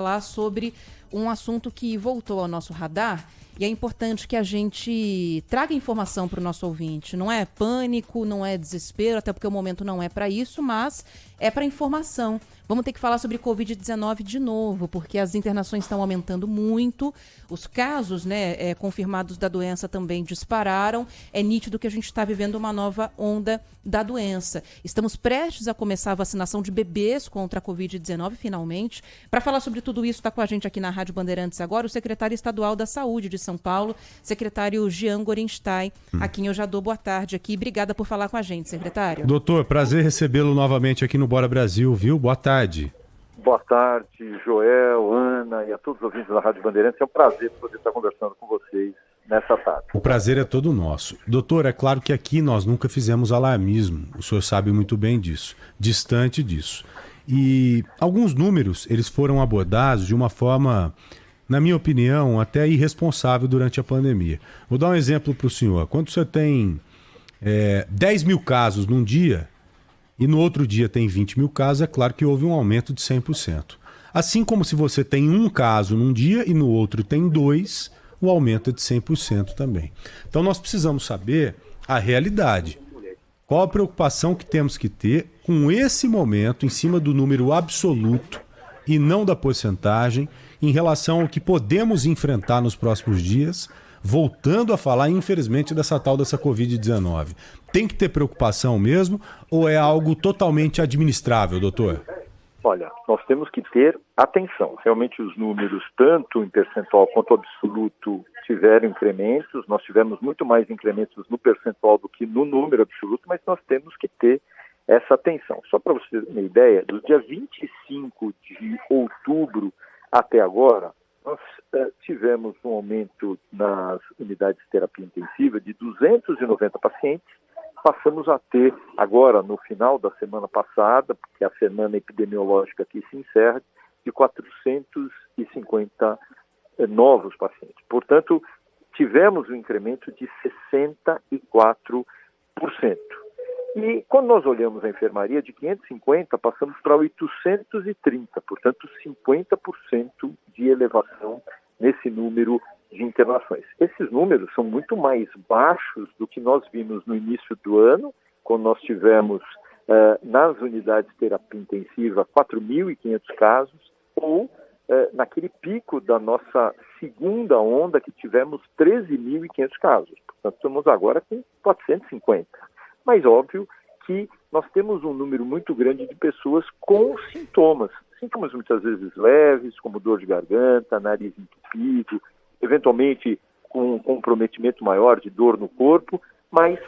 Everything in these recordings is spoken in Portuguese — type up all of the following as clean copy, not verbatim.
falar sobre um assunto que voltou ao nosso radar e é importante que a gente traga informação para o nosso ouvinte. Não é pânico, não é desespero, até porque o momento não é para isso, mas é para informação. Vamos ter que falar sobre Covid-19 de novo, porque as internações estão aumentando muito, os casos confirmados da doença também dispararam. É nítido que a gente está vivendo uma nova onda da doença. Estamos prestes a começar a vacinação de bebês contra a Covid-19, finalmente. Para falar sobre tudo isso, está com a gente aqui na Rádio Bandeirantes agora o secretário estadual da Saúde de São Paulo, secretário Jean Gorenstein, a quem eu já dou boa tarde aqui. Obrigada por falar com a gente, secretário. Doutor, prazer recebê-lo novamente aqui no Bora Brasil, viu? Boa tarde. Boa tarde, Joel, Ana e a todos os ouvintes da Rádio Bandeirantes. É um prazer poder estar conversando com vocês nessa tarde. O prazer é todo nosso. Doutor, é claro que aqui nós nunca fizemos alarmismo, o senhor sabe muito bem disso, distante disso. E alguns números, eles foram abordados de uma forma, na minha opinião, até irresponsável durante a pandemia. Vou dar um exemplo para o senhor. Quando você tem 10 mil casos num dia e no outro dia tem 20 mil casos, é claro que houve um aumento de 100%. Assim como se você tem um caso num dia e no outro tem 2, o aumento é de 100% também. Então nós precisamos saber a realidade. Qual a preocupação que temos que ter com esse momento em cima do número absoluto e não da porcentagem em relação ao que podemos enfrentar nos próximos dias, voltando a falar, infelizmente, dessa Covid-19. Tem que ter preocupação mesmo ou é algo totalmente administrável, doutor? Olha, nós temos que ter atenção. Realmente os números, tanto em percentual quanto absoluto, tiveram incrementos. Nós tivemos muito mais incrementos no percentual do que no número absoluto, mas nós temos que ter essa atenção. Só para você ter uma ideia, do dia 25 de outubro até agora, nós tivemos um aumento nas unidades de terapia intensiva de 290 pacientes. Passamos a ter, agora no final da semana passada, porque a semana epidemiológica aqui se encerra, de 450 novos pacientes. Portanto, tivemos um incremento de 64%. E quando nós olhamos a enfermaria, de 550 passamos para 830, portanto 50% de elevação nesse número de internações. Esses números são muito mais baixos do que nós vimos no início do ano, quando nós tivemos nas unidades de terapia intensiva 4.500 casos, ou naquele pico da nossa segunda onda que tivemos 13.500 casos. Portanto, estamos agora com 450. Mas óbvio que nós temos um número muito grande de pessoas com sintomas muitas vezes leves, como dor de garganta, nariz entupido, eventualmente com um comprometimento maior de dor no corpo, mas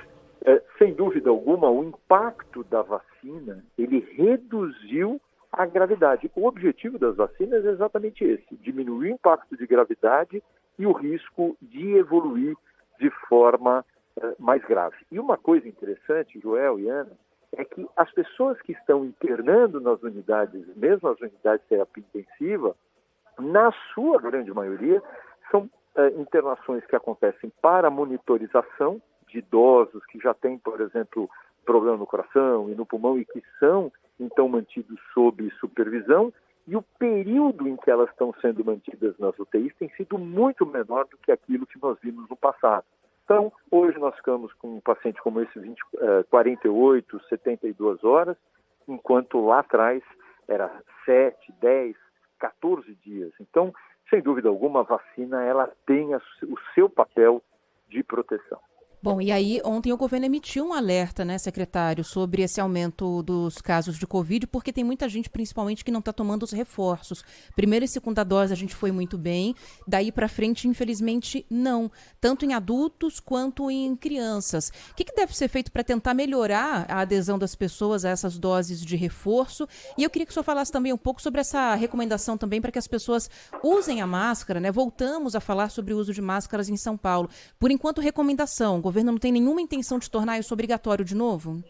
sem dúvida alguma o impacto da vacina, ele reduziu a gravidade. O objetivo das vacinas é exatamente esse, diminuir o impacto de gravidade e o risco de evoluir de forma mais grave. E uma coisa interessante, Joel e Ana, é que as pessoas que estão internando nas unidades, mesmo as unidades de terapia intensiva, na sua grande maioria, são internações que acontecem para monitorização de idosos que já têm, por exemplo, problema no coração e no pulmão e que são, então, mantidos sob supervisão, e o período em que elas estão sendo mantidas nas UTIs tem sido muito menor do que aquilo que nós vimos no passado. Então, hoje nós ficamos com um paciente como esse 48, 72 horas, enquanto lá atrás era 7, 10, 14 dias. Então, sem dúvida alguma, a vacina ela tem o seu papel de proteção. Bom, e aí ontem o governo emitiu um alerta, né, secretário, sobre esse aumento dos casos de Covid, porque tem muita gente, principalmente, que não está tomando os reforços. Primeira e segunda dose a gente foi muito bem, daí para frente, infelizmente, não. Tanto em adultos quanto em crianças. O que deve ser feito para tentar melhorar a adesão das pessoas a essas doses de reforço? E eu queria que o senhor falasse também um pouco sobre essa recomendação também para que as pessoas usem a máscara, né? Voltamos a falar sobre o uso de máscaras em São Paulo. Por enquanto, recomendação. O governo não tem nenhuma intenção de tornar isso obrigatório de novo?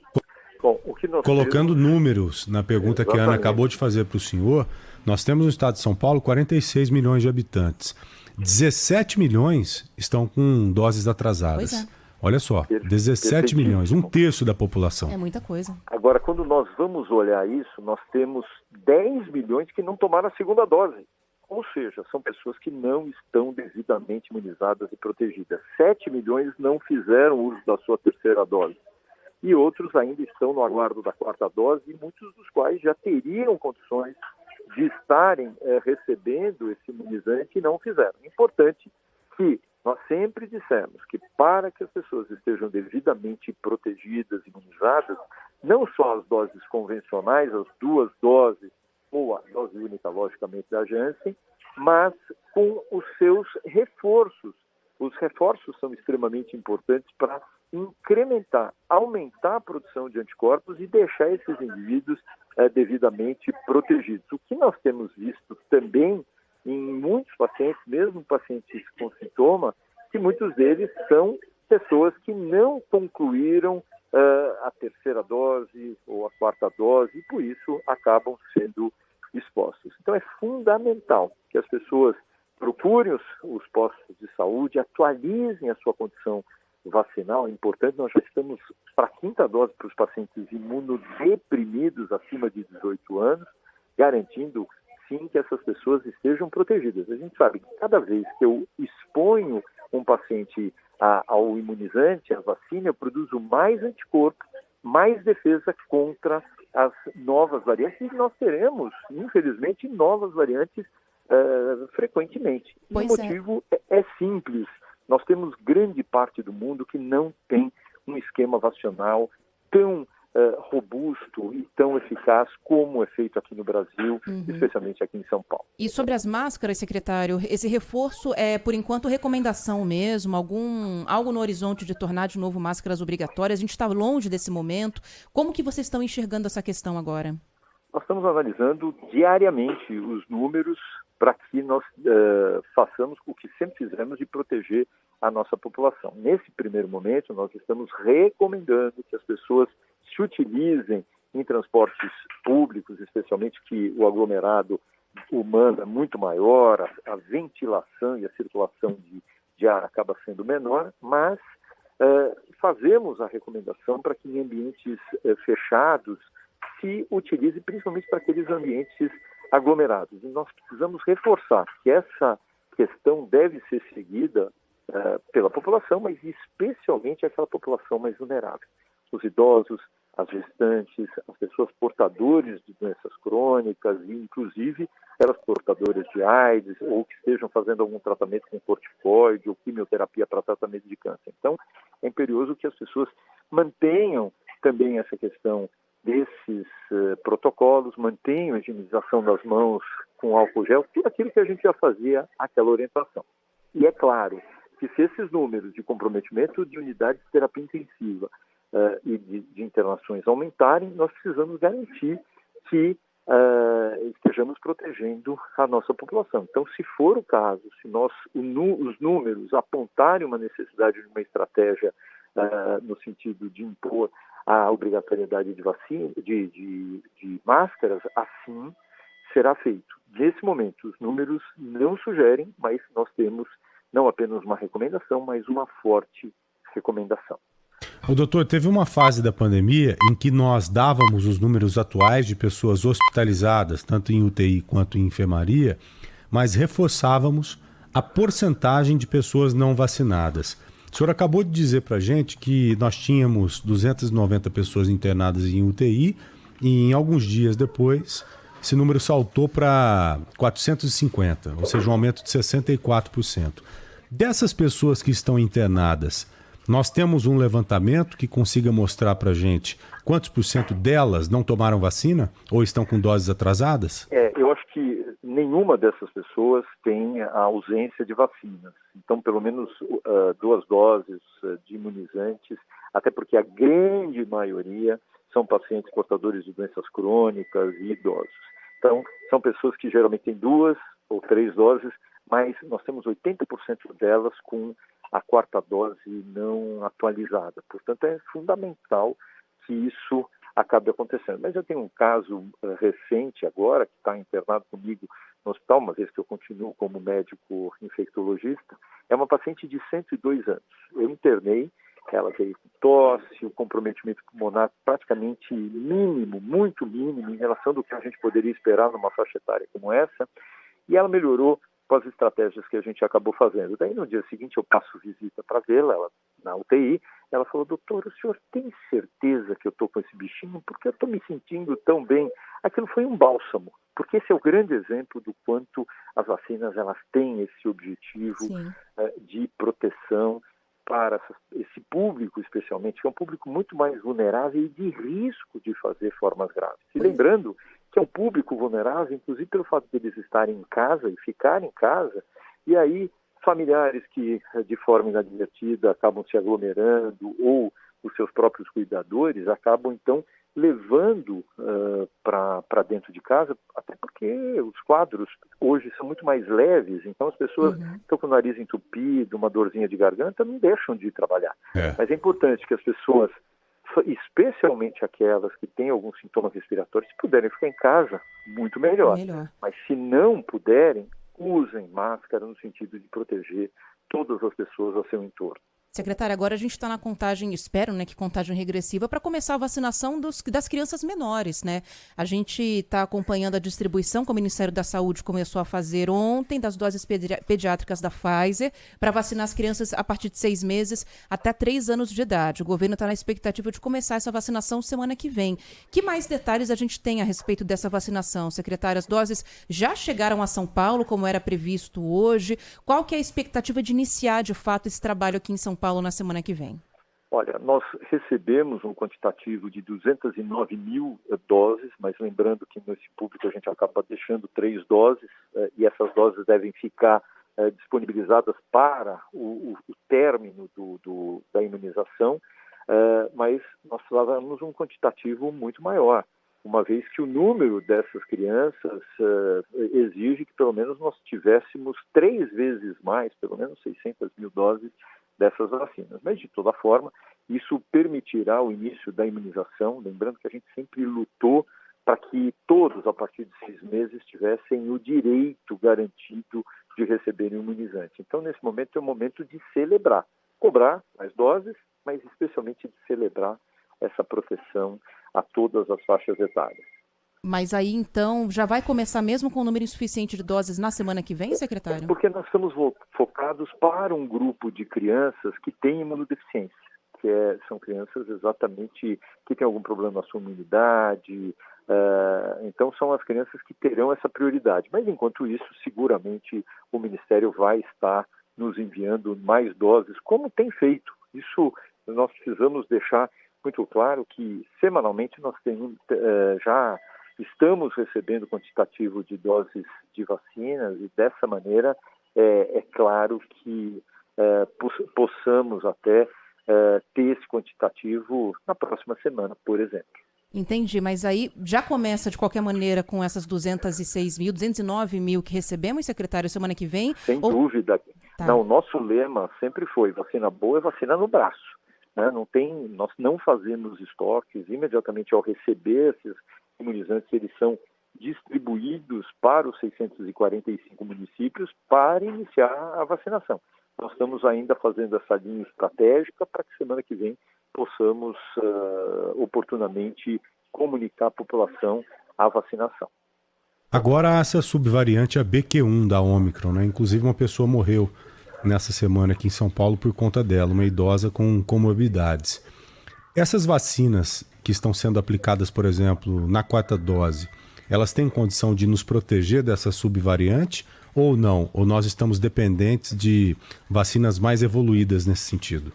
Bom, o que nós Colocando números na pergunta que a Ana acabou de fazer para o senhor, nós temos no estado de São Paulo 46 milhões de habitantes. 17 milhões estão com doses atrasadas. Pois é. Olha só, 17 milhões, um terço da população. É muita coisa. Agora, quando nós vamos olhar isso, nós temos 10 milhões que não tomaram a segunda dose. ou seja, são pessoas que não estão devidamente imunizadas e protegidas. 7 milhões não fizeram uso da sua terceira dose. E outros ainda estão no aguardo da quarta dose, e muitos dos quais já teriam condições de estarem recebendo esse imunizante e não fizeram. Importante que nós sempre dissemos que para que as pessoas estejam devidamente protegidas, imunizadas, não só as doses convencionais, as 2 doses, ou a dose única, logicamente, da Janssen, mas com os seus reforços. Os reforços são extremamente importantes para incrementar, aumentar a produção de anticorpos e deixar esses indivíduos devidamente protegidos. O que nós temos visto também em muitos pacientes, mesmo pacientes com sintoma, que muitos deles são pessoas que não concluíram a terceira dose ou a quarta dose e, por isso, acabam sendo expostos. Então, é fundamental que as pessoas procurem os postos de saúde, atualizem a sua condição vacinal. É importante, nós já estamos para a 5ª dose para os pacientes imunodeprimidos acima de 18 anos, garantindo, sim, que essas pessoas estejam protegidas. A gente sabe que cada vez que eu exponho um paciente ao imunizante, à vacina, eu produzo mais anticorpo, mais defesa contra as novas variantes, e nós teremos, infelizmente, novas variantes frequentemente. E o motivo é simples. Nós temos grande parte do mundo que não tem um esquema vacinal tão robusto e tão eficaz como é feito aqui no Brasil, especialmente aqui em São Paulo. E sobre as máscaras, secretário, esse reforço é, por enquanto, recomendação mesmo? Algo no horizonte de tornar de novo máscaras obrigatórias? A gente está longe desse momento. Como que vocês estão enxergando essa questão agora? Nós estamos analisando diariamente os números para que nós façamos o que sempre fizemos de proteger a nossa população. Nesse primeiro momento, nós estamos recomendando que as pessoas se utilizem em transportes públicos, especialmente que o aglomerado humano é muito maior, a ventilação e a circulação de ar acaba sendo menor, mas fazemos a recomendação para que em ambientes fechados se utilize principalmente para aqueles ambientes aglomerados. E nós precisamos reforçar que essa questão deve ser seguida pela população, mas especialmente aquela população mais vulnerável. Os idosos, as gestantes, as pessoas portadoras de doenças crônicas e, inclusive, elas portadoras de AIDS ou que estejam fazendo algum tratamento com corticoide ou quimioterapia para tratamento de câncer. Então, é imperioso que as pessoas mantenham também essa questão desses protocolos, mantenham a higienização das mãos com álcool gel, tudo aquilo que a gente já fazia, aquela orientação. E é claro que se esses números de comprometimento de unidades de terapia intensiva e de internações aumentarem, nós precisamos garantir que estejamos protegendo a nossa população. Então, se for o caso, se os números apontarem uma necessidade de uma estratégia no sentido de impor a obrigatoriedade de vacina, de máscaras, assim será feito. Nesse momento, os números não sugerem, mas nós temos não apenas uma recomendação, mas uma forte recomendação. O doutor, teve uma fase da pandemia em que nós dávamos os números atuais de pessoas hospitalizadas, tanto em UTI quanto em enfermaria, mas reforçávamos a porcentagem de pessoas não vacinadas. O senhor acabou de dizer para a gente que nós tínhamos 290 pessoas internadas em UTI e em alguns dias depois esse número saltou para 450, ou seja, um aumento de 64%. Dessas pessoas que estão internadas, nós temos um levantamento que consiga mostrar para a gente quantos por cento delas não tomaram vacina ou estão com doses atrasadas? Eu acho que nenhuma dessas pessoas tem a ausência de vacinas. Então, pelo menos 2 doses de imunizantes, até porque a grande maioria são pacientes portadores de doenças crônicas e idosos. Então, são pessoas que geralmente têm 2 ou 3 doses, mas nós temos 80% delas com a quarta dose não atualizada. Portanto, é fundamental que isso acabe acontecendo. Mas eu tenho um caso recente agora, que está internado comigo no hospital, uma vez que eu continuo como médico infectologista, é uma paciente de 102 anos. Eu internei, ela veio com tosse, o comprometimento pulmonar praticamente mínimo, muito mínimo, em relação do que a gente poderia esperar numa faixa etária como essa, E ela melhorou com as estratégias que a gente acabou fazendo. Daí, no dia seguinte, eu passo visita para vê-la, ela na UTI. Ela falou: doutor, o senhor tem certeza que eu estou com esse bichinho? Porque eu estou me sentindo tão bem. Aquilo foi um bálsamo, porque esse é o grande exemplo do quanto as vacinas elas têm esse objetivo de proteção para esse público, especialmente, que é um público muito mais vulnerável e de risco de fazer formas graves. E lembrando que é um público vulnerável, inclusive pelo fato de eles estarem em casa e ficarem em casa, e aí familiares que, de forma inadvertida, acabam se aglomerando, ou os seus próprios cuidadores acabam, então, levando para dentro de casa, até porque os quadros hoje são muito mais leves, então as pessoas estão com o nariz entupido, uma dorzinha de garganta, não deixam de ir trabalhar. Mas é importante que as pessoas, especialmente aquelas que têm alguns sintomas respiratórios, se puderem ficar em casa, muito melhor. Mas se não puderem, usem máscara no sentido de proteger todas as pessoas ao seu entorno. Secretária, agora a gente está na contagem, espero, né, que contagem regressiva para começar a vacinação das crianças menores, né? A gente está acompanhando a distribuição que o Ministério da Saúde começou a fazer ontem das doses pediátricas da Pfizer para vacinar as crianças a partir de 6 meses até 3 anos de idade. O governo está na expectativa de começar essa vacinação semana que vem. Que mais detalhes a gente tem a respeito dessa vacinação, secretária? As doses já chegaram a São Paulo, como era previsto hoje? Qual que é a expectativa de iniciar, de fato, esse trabalho aqui em São Paulo na semana que vem? Olha, nós recebemos um quantitativo de 209 mil doses, mas lembrando que nesse público a gente acaba deixando 3 doses e essas doses devem ficar disponibilizadas para o término da imunização, mas nós precisávamos um quantitativo muito maior, uma vez que o número dessas crianças exige que pelo menos nós tivéssemos 3 vezes mais, pelo menos 600 mil doses dessas vacinas. Mas, de toda forma, isso permitirá o início da imunização, lembrando que a gente sempre lutou para que todos, a partir de 6 meses, tivessem o direito garantido de receberem o imunizante. Então, nesse momento, é o momento de celebrar, cobrar as doses, mas especialmente de celebrar essa proteção a todas as faixas etárias. Mas aí, então, já vai começar mesmo com um número insuficiente de doses na semana que vem, secretário? Porque nós estamos focados para um grupo de crianças que têm imunodeficiência, que são crianças exatamente que têm algum problema na sua imunidade, então são as crianças que terão essa prioridade. Mas, enquanto isso, seguramente o Ministério vai estar nos enviando mais doses, como tem feito. Isso nós precisamos deixar muito claro que, semanalmente, nós temos já estamos recebendo quantitativo de doses de vacinas e, dessa maneira, é claro que possamos até ter esse quantitativo na próxima semana, por exemplo. Entendi, mas aí já começa, de qualquer maneira, com essas 209 mil que recebemos, secretário, semana que vem? Sem dúvida. Tá. Não, o nosso lema sempre foi: vacina boa é vacina no braço. Né? Nós não fazemos estoques. Imediatamente ao receber esses imunizantes, eles são distribuídos para os 645 municípios para iniciar a vacinação. Nós estamos ainda fazendo essa linha estratégica para que semana que vem possamos oportunamente comunicar à população a vacinação. Agora, essa subvariante, a BQ1 da Ômicron, né? Inclusive uma pessoa morreu nessa semana aqui em São Paulo por conta dela, uma idosa com comorbidades. Essas vacinas que estão sendo aplicadas, por exemplo, na 4ª dose, elas têm condição de nos proteger dessa subvariante ou não? Ou nós estamos dependentes de vacinas mais evoluídas nesse sentido?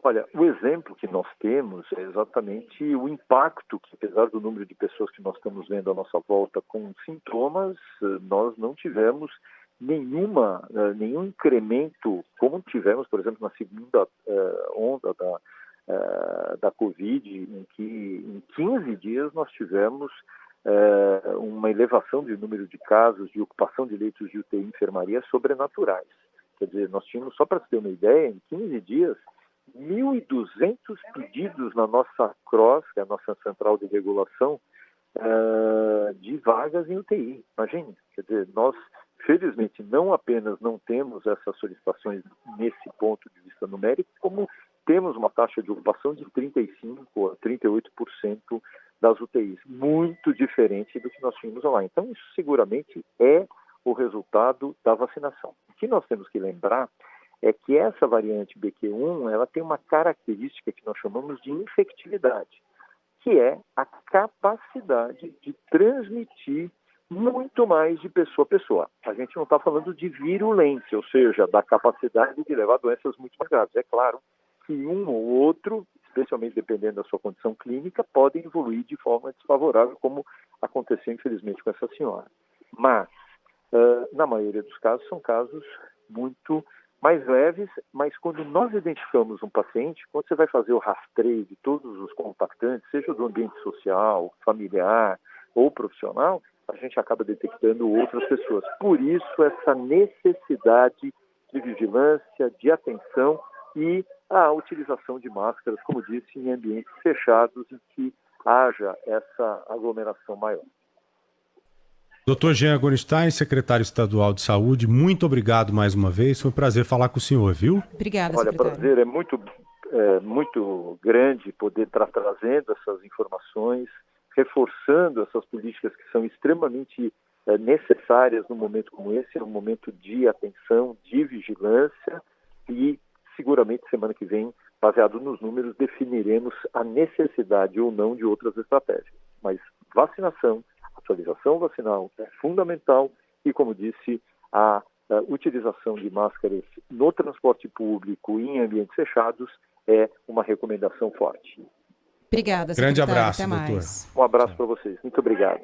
Olha, o exemplo que nós temos é exatamente o impacto que, apesar do número de pessoas que nós estamos vendo à nossa volta com sintomas, nós não tivemos nenhum incremento, como tivemos, por exemplo, na segunda onda da Covid, em que em 15 dias nós tivemos uma elevação de número de casos de ocupação de leitos de UTI e enfermaria sobrenaturais. Quer dizer, nós tínhamos, só para você ter uma ideia, em 15 dias, 1.200 pedidos na nossa CROSS, que é a nossa central de regulação, de vagas em UTI. Imagine, quer dizer, nós, felizmente, não apenas não temos essas solicitações nesse ponto de vista numérico, como temos uma taxa de ocupação de 35% a 38% das UTIs, muito diferente do que nós tínhamos lá. Então, isso seguramente é o resultado da vacinação. O que nós temos que lembrar é que essa variante BQ1, ela tem uma característica que nós chamamos de infectividade, que é a capacidade de transmitir muito mais de pessoa a pessoa. A gente não está falando de virulência, ou seja, da capacidade de levar doenças muito mais graves. É claro que um ou outro, especialmente dependendo da sua condição clínica, podem evoluir de forma desfavorável, como aconteceu, infelizmente, com essa senhora. Mas, na maioria dos casos, são casos muito mais leves, mas quando nós identificamos um paciente, quando você vai fazer o rastreio de todos os contactantes, seja do ambiente social, familiar ou profissional, a gente acaba detectando outras pessoas. Por isso, essa necessidade de vigilância, de atenção e a utilização de máscaras, como disse, em ambientes fechados em que haja essa aglomeração maior. Dr. Jean Gorenstein, secretário estadual de saúde, muito obrigado mais uma vez. Foi um prazer falar com o senhor, viu? Obrigada, Olha, secretário. o prazer é muito grande poder estar trazendo essas informações, reforçando essas políticas que são extremamente necessárias num momento como esse, é um momento de atenção, de vigilância e seguramente semana que vem, baseado nos números, definiremos a necessidade ou não de outras estratégias. Mas vacinação, atualização vacinal é fundamental e, como disse, a utilização de máscaras no transporte público e em ambientes fechados é uma recomendação forte. Obrigada, Grande secretário. abraço, Até doutor. mais. Um abraço para vocês. Muito obrigado.